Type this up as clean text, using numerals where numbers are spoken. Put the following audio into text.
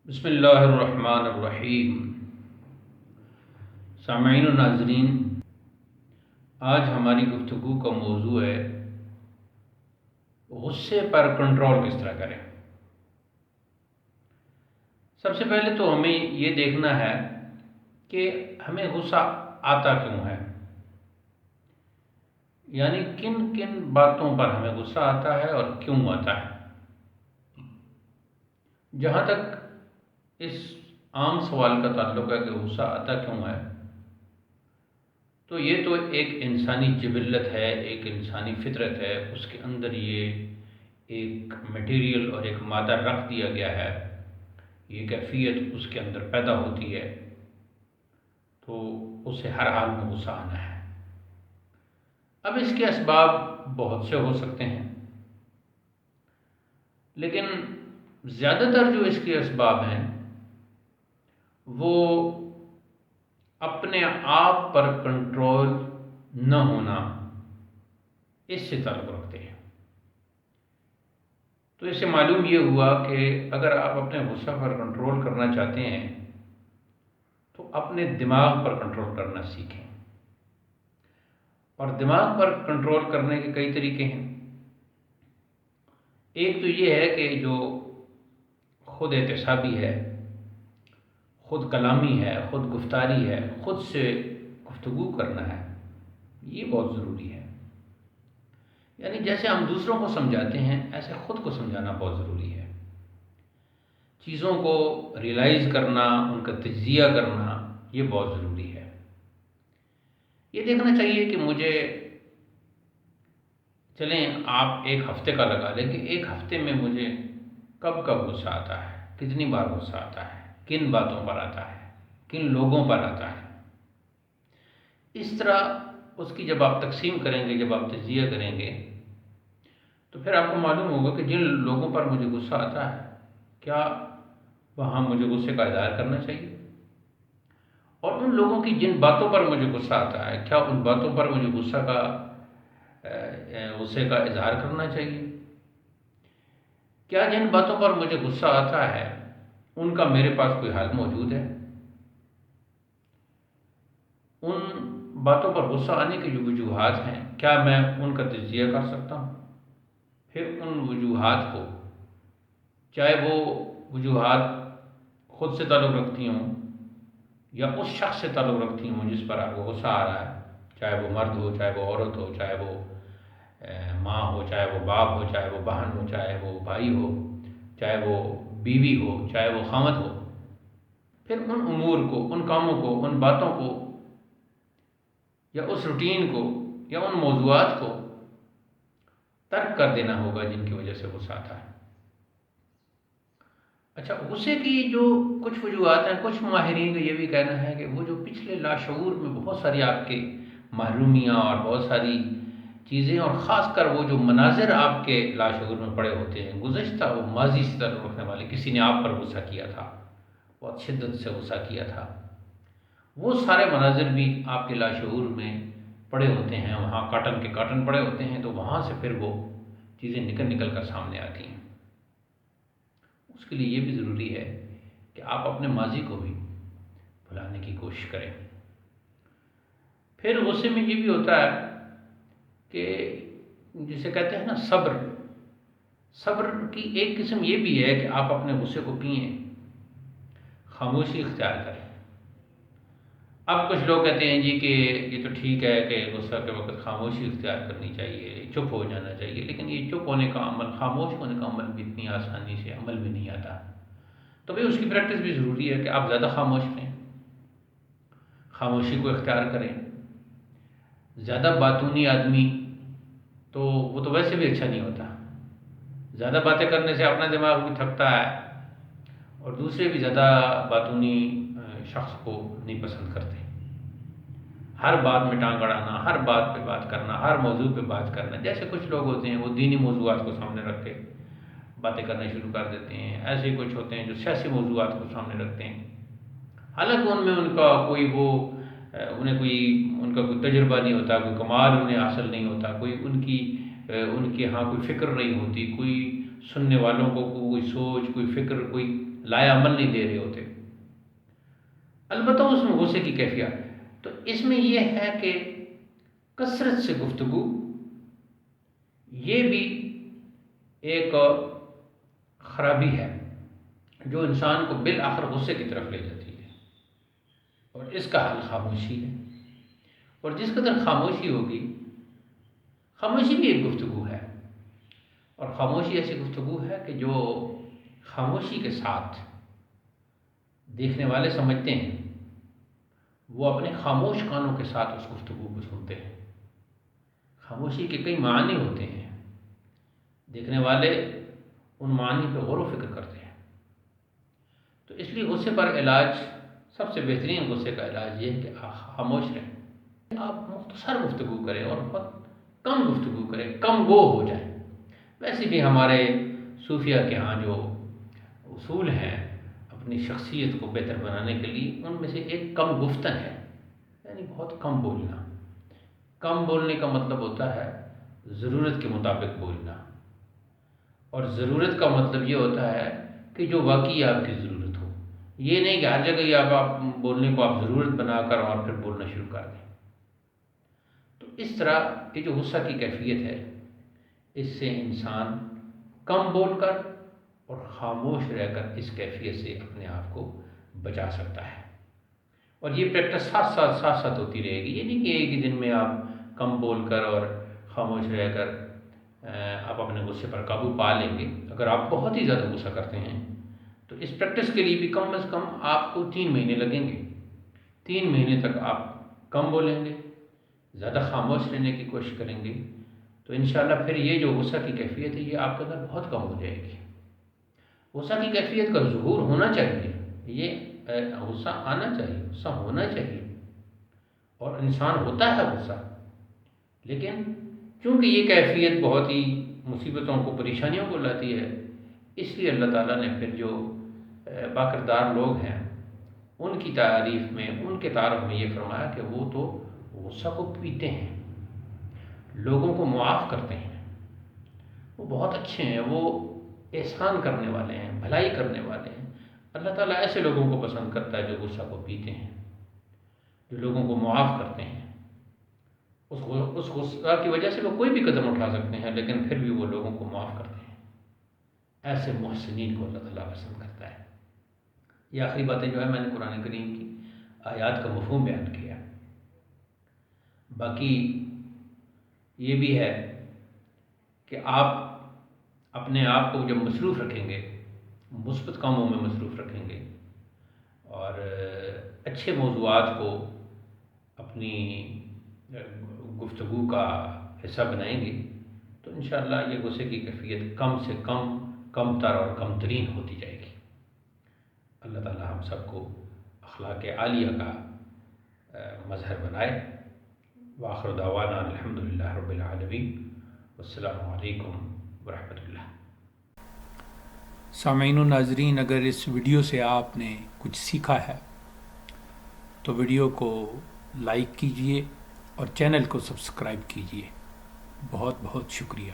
بسم اللہ الرحمن الرحیم۔ سامعین و ناظرین، آج ہماری گفتگو کا موضوع ہے غصے پر کنٹرول کس طرح کریں۔ سب سے پہلے تو ہمیں یہ دیکھنا ہے کہ ہمیں غصہ آتا کیوں ہے، یعنی کن کن باتوں پر ہمیں غصہ آتا ہے اور کیوں آتا ہے۔ جہاں تک اس عام سوال کا تعلق ہے کہ غصہ آتا کیوں ہے، تو یہ تو ایک انسانی جبلت ہے، ایک انسانی فطرت ہے، اس کے اندر یہ ایک میٹیریل اور ایک مادہ رکھ دیا گیا ہے، یہ کیفیت اس کے اندر پیدا ہوتی ہے، تو اسے ہر حال میں غصہ آنا ہے۔ اب اس کے اسباب بہت سے ہو سکتے ہیں، لیکن زیادہ تر جو اس کے اسباب ہیں وہ اپنے آپ پر کنٹرول نہ ہونا، اس سے تعلق رکھتے ہیں۔ تو اس سے معلوم یہ ہوا کہ اگر آپ اپنے غصہ پر کنٹرول کرنا چاہتے ہیں تو اپنے دماغ پر کنٹرول کرنا سیکھیں، اور دماغ پر کنٹرول کرنے کے کئی طریقے ہیں۔ ایک تو یہ ہے کہ جو خود احتسابی ہے، خود کلامی ہے، خود گفتاری ہے، خود سے گفتگو کرنا ہے، یہ بہت ضروری ہے۔ یعنی جیسے ہم دوسروں کو سمجھاتے ہیں ایسے خود کو سمجھانا بہت ضروری ہے۔ چیزوں کو ریئلائز کرنا، ان کا تجزیہ کرنا، یہ بہت ضروری ہے۔ یہ دیکھنا چاہیے کہ مجھے، چلیں آپ ایک ہفتے کا لگا لیں کہ ایک ہفتے میں مجھے کب کب غصہ آتا ہے، کتنی بار غصہ آتا ہے، کن باتوں پر آتا ہے، کن لوگوں پر آتا ہے۔ اس طرح اس کی جب آپ تقسیم کریں گے، جب آپ تجزیہ کریں گے، تو پھر آپ کو معلوم ہوگا کہ جن لوگوں پر مجھے غصہ آتا ہے، کیا وہاں مجھے غصے کا اظہار کرنا چاہیے، اور ان لوگوں کی جن باتوں پر مجھے غصہ آتا ہے، کیا ان باتوں پر مجھے غصے کا اظہار کرنا چاہیے۔ کیا جن باتوں پر مجھے غصہ آتا ہے ان کا میرے پاس کوئی حل موجود ہے، ان باتوں پر غصہ آنے کی جو وجوہات ہیں کیا میں ان کا تجزیہ کر سکتا ہوں۔ پھر ان وجوہات کو، چاہے وہ وجوہات خود سے تعلق رکھتی ہوں یا اس شخص سے تعلق رکھتی ہوں جس پر آپ کو غصہ آ رہا ہے، چاہے وہ مرد ہو، چاہے وہ عورت ہو، چاہے وہ ماں ہو، چاہے وہ باپ ہو، چاہے وہ بہن ہو، چاہے وہ بھائی ہو، چاہے وہ بیوی ہو، چاہے وہ خامد ہو، پھر ان امور کو، ان کاموں کو، ان باتوں کو یا اس روٹین کو یا ان موضوعات کو ترک کر دینا ہوگا جن کی وجہ سے غصہ آتا ہے۔ اچھا، غصے کی جو کچھ وجوہات ہیں، کچھ ماہرین کا یہ بھی کہنا ہے کہ وہ جو پچھلے لاشعور میں بہت ساری آپ کے محرومیاں اور بہت ساری چیزیں، اور خاص کر وہ جو مناظر آپ کے لاشعور میں پڑے ہوتے ہیں، گزشتہ وہ ماضی سے تعلق رکھنے والے، کسی نے آپ پر غصہ کیا تھا، بہت شدت سے غصہ کیا تھا، وہ سارے مناظر بھی آپ کے لاشعور میں پڑے ہوتے ہیں، وہاں کاٹن کے کاٹن پڑے ہوتے ہیں، تو وہاں سے پھر وہ چیزیں نکل نکل کر سامنے آتی ہیں۔ اس کے لیے یہ بھی ضروری ہے کہ آپ اپنے ماضی کو بھی بھلانے کی کوشش کریں۔ پھر غصے میں یہ بھی ہوتا ہے کہ جسے کہتے ہیں نا صبر، صبر کی ایک قسم یہ بھی ہے کہ آپ اپنے غصے کو پئیں، خاموشی اختیار کریں۔ اب کچھ لوگ کہتے ہیں جی کہ یہ تو ٹھیک ہے کہ غصہ کے وقت خاموشی اختیار کرنی چاہیے، چپ ہو جانا چاہیے، لیکن یہ چپ ہونے کا عمل، خاموش ہونے کا عمل بھی اتنی آسانی سے عمل میں نہیں آتا۔ تو بھئی اس کی پریکٹس بھی ضروری ہے کہ آپ زیادہ خاموش رہیں، خاموشی کو اختیار کریں۔ زیادہ باتونی آدمی تو وہ تو ویسے بھی اچھا نہیں ہوتا، زیادہ باتیں کرنے سے اپنا دماغ بھی تھکتا ہے، اور دوسرے بھی زیادہ باتونی شخص کو نہیں پسند کرتے۔ ہر بات میں ٹانگ اڑانا، ہر بات پہ بات کرنا، ہر موضوع پہ بات کرنا، جیسے کچھ لوگ ہوتے ہیں وہ دینی موضوعات کو سامنے رکھ کے باتیں کرنا شروع کر دیتے ہیں، ایسے ہی کچھ ہوتے ہیں جو سیاسی موضوعات کو سامنے رکھتے ہیں، حالانکہ ان میں ان کا کوئی ان کا کوئی تجربہ نہیں ہوتا، کوئی کمال انہیں حاصل نہیں ہوتا، کوئی ان کے ہاں کوئی فکر نہیں ہوتی، کوئی سننے والوں کو کوئی سوچ، کوئی فکر، کوئی لایا عمل نہیں دے رہے ہوتے۔ البتہ اس میں غصے کی کیفیت ہے، تو اس میں یہ ہے کہ کثرت سے گفتگو یہ بھی ایک خرابی ہے جو انسان کو بالآخر غصے کی طرف لے جاتی ہے، اور اس کا حل خاموشی ہے۔ اور جس قدر خاموشی ہوگی، خاموشی بھی ایک گفتگو ہے، اور خاموشی ایسی گفتگو ہے کہ جو خاموشی کے ساتھ دیکھنے والے سمجھتے ہیں، وہ اپنے خاموش کانوں کے ساتھ اس گفتگو کو سنتے ہیں۔ خاموشی کے کئی معنی ہوتے ہیں، دیکھنے والے ان معنی پہ غور و فکر کرتے ہیں۔ تو اس لیے غصے پر علاج، سب سے بہترین غصے کا علاج یہ ہے کہ آپ خاموش رہیں، آپ مختصر گفتگو کریں اور بہت کم گفتگو کریں، کم گو ہو جائیں۔ ویسے بھی ہمارے صوفیہ کے ہاں جو اصول ہیں اپنی شخصیت کو بہتر بنانے کے لیے، ان میں سے ایک کم گفتن ہے، یعنی بہت کم بولنا۔ کم بولنے کا مطلب ہوتا ہے ضرورت کے مطابق بولنا، اور ضرورت کا مطلب یہ ہوتا ہے کہ جو واقعی آپ کی ضرورت ہو، یہ نہیں کہ ہر جگہ ہی آپ بولنے کو آپ ضرورت بنا کر اور پھر بولنا شروع کر دیں۔ تو اس طرح یہ جو غصہ کی کیفیت ہے، اس سے انسان کم بول کر اور خاموش رہ کر اس کیفیت سے اپنے آپ کو بچا سکتا ہے۔ اور یہ پریکٹس ساتھ ساتھ ہوتی رہے گی، یہ نہیں کہ ایک ہی دن میں آپ کم بول کر اور خاموش رہ کر آپ اپنے غصے پر قابو پا لیں گے۔ اگر آپ بہت ہی زیادہ غصہ کرتے ہیں تو اس پریکٹس کے لیے بھی کم از کم آپ کو 3 مہینے لگیں گے۔ 3 مہینے تک آپ کم بولیں گے، زیادہ خاموش رہنے کی کوشش کریں گے، تو انشاءاللہ پھر یہ جو غصہ کی کیفیت ہے یہ آپ کے اندر بہت کم ہو جائے گی۔ غصہ کی کیفیت کا ظہور ہونا چاہیے، یہ غصہ آنا چاہیے، غصہ ہونا چاہیے، اور انسان ہوتا ہے غصہ، لیکن چونکہ یہ کیفیت بہت ہی مصیبتوں کو، پریشانیوں کو لاتی ہے، اس لیے اللہ تعالیٰ نے پھر جو باکردار لوگ ہیں ان کی تعریف میں، ان کے تعارف میں یہ فرمایا کہ وہ تو غصہ کو پیتے ہیں، لوگوں کو معاف کرتے ہیں، وہ بہت اچھے ہیں، وہ احسان کرنے والے ہیں، بھلائی کرنے والے ہیں۔ اللہ تعالیٰ ایسے لوگوں کو پسند کرتا ہے جو غصہ کو پیتے ہیں، جو لوگوں کو معاف کرتے ہیں۔ اس غصہ کی وجہ سے وہ کوئی بھی قدم اٹھا سکتے ہیں، لیکن پھر بھی وہ لوگوں کو معاف کرتے ہیں۔ ایسے محسنین کو اللہ تعالیٰ پسند کرتا ہے۔ یہ آخری باتیں جو ہے میں نے قرآن کریم کی آیات کا مفہوم بیان کیا۔ باقی یہ بھی ہے کہ آپ اپنے آپ کو جب مصروف رکھیں گے، مثبت کاموں میں مصروف رکھیں گے، اور اچھے موضوعات کو اپنی گفتگو کا حصہ بنائیں گے، تو انشاءاللہ یہ غصے کی کیفیت کم سے کم، کم تر اور کم ترین ہوتی جائے گی۔ اللہ تعالیٰ ہم سب کو اخلاق عالیہ کا مظہر بنائے۔ وآخر دعوانا الحمدللہ رب العالمین، والسلام علیکم ورحمۃ اللہ۔ سامعین و ناظرین، اگر اس ویڈیو سے آپ نے کچھ سیکھا ہے تو ویڈیو کو لائک کیجئے اور چینل کو سبسکرائب کیجئے۔ بہت بہت شکریہ۔